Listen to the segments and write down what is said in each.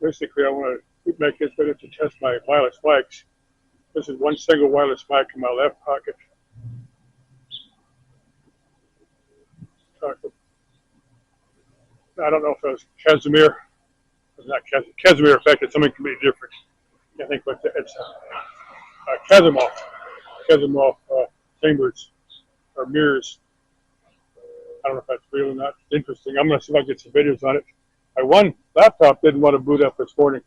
Basically, I want to make this better to test my wireless mics. This is one single wireless mic in my left pocket. I don't know if it was Casimir. It's not Casimir affected. Something completely different. I think it's Casimov chambers or mirrors. I don't know if that's real or not. It's interesting. I'm going to see if I can get some videos on it. My one laptop didn't want to boot up this morning.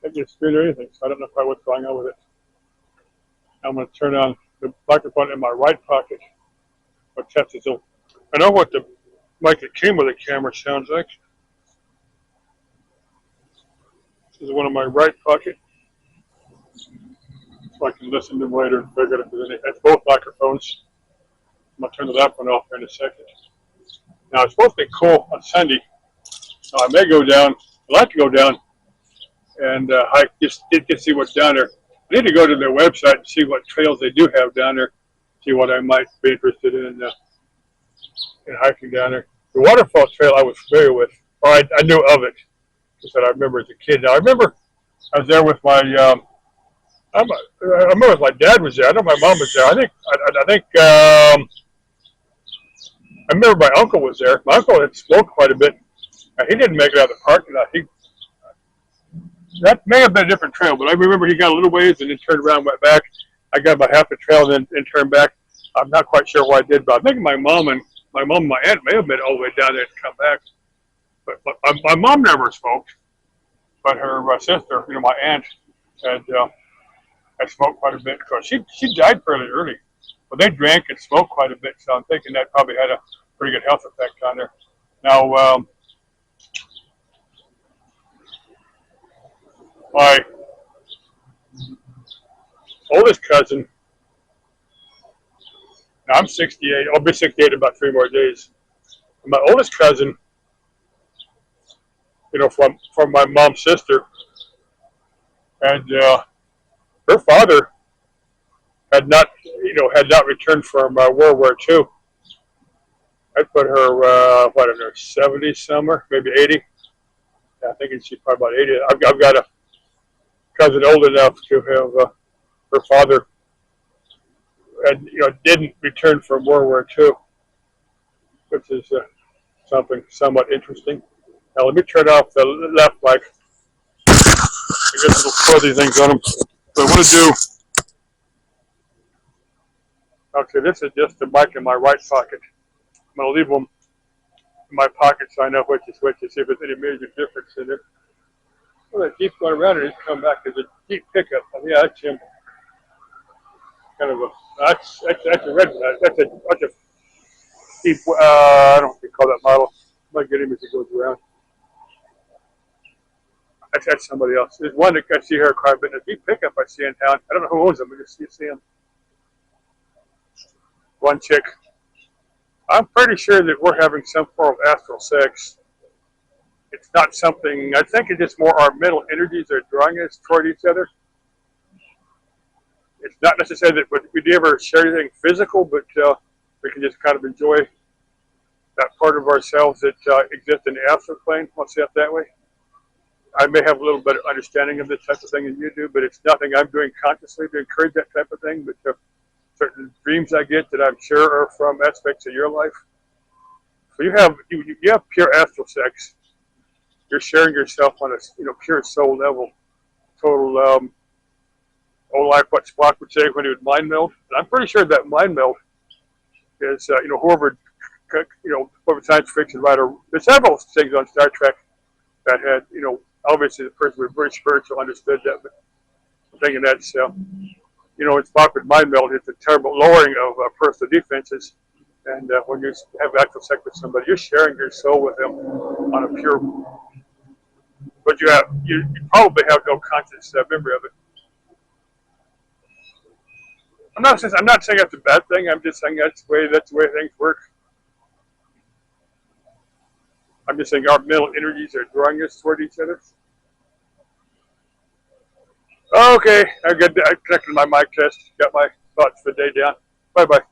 It didn't screen or anything, so I don't know quite what's going on with it. I'm going to turn on the microphone in my right pocket. I'll test it. So I know what the mic that came with the camera sounds like. This is one in my right pocket. So I can listen to them later and figure it out. It's both microphones. I'm going to turn the left one off here in a second. Now, it's supposed to be cool on Sunday. So I may go down. I'd like to go down and hike, just get see what's down there. I need to go to their website and see what trails they do have down there, see what I might be interested in hiking down there. The waterfall trail I was familiar with, or I knew of it, because I remember as a kid. Now, I remember I was there with my, I remember my dad was there. I know my mom was there. I remember my uncle was there. My uncle had smoked quite a bit. He didn't make it out of the parking lot. That may have been a different trail, but I remember he got a little ways and then turned around and went back. I got about half the trail and then turned back. I'm not quite sure what I did, but I think my mom and my aunt may have been all the way down there to come back. But my mom never smoked, but her sister, my aunt, had smoked quite a bit because she died fairly early. But they drank and smoked quite a bit, so I'm thinking that probably had a pretty good health effect on her. Now, my oldest cousin, now I'm 68, I'll be 68 in about 3 more days. My oldest cousin, from my mom's sister, and her father had not returned from World War II. I put her, in her 70s somewhere, maybe 80. Yeah, I think she's probably about 80. I've got a cousin old enough to have her father didn't return from World War II, which is something somewhat interesting. Now let me turn off the left mic. I got little fuzzy things on them. So I want to do. Okay, this is just the mic in my right pocket. I'm going to leave them in my pocket so I know which is which and see if there's any major difference in it. Well, that Jeep going around and it's come back as a Jeep pickup. Yeah, that's him. Kind of that's a red one. That's a Jeep. I don't know what you call that model. I might get him as he goes around. That's somebody else. There's one that I see here quite a bit. A Jeep pickup I see in town. I don't know who owns them. I just see him. One chick. I'm pretty sure that we're having some form of astral sex. It's not something, I think it's just more our mental energies that are drawing us toward each other. It's not necessarily that we ever share anything physical, but we can just kind of enjoy that part of ourselves that exists in the astral plane. I'll say it that way. I may have a little better understanding of this type of thing than you do, but it's nothing I'm doing consciously to encourage that type of thing. But certain dreams I get that I'm sure are from aspects of your life. So you have pure astral sex. You're sharing yourself on a pure soul level, total like what Spock would say when he would mind meld. And I'm pretty sure that mind meld is whoever science fiction writer. There's several things on Star Trek that had obviously the person was very spiritual, understood that. But I'm thinking that's in Spock with mind meld, it's a terrible lowering of personal defenses. And when you have actual sex with somebody, you're sharing your soul with them on a pure. But you probably have no conscious memory of it. I'm not saying that's a bad thing. I'm just saying that's the way things work. I'm just saying our mental energies are drawing us toward each other. Okay, I connected my mic test. Got my thoughts for the day down. Bye bye.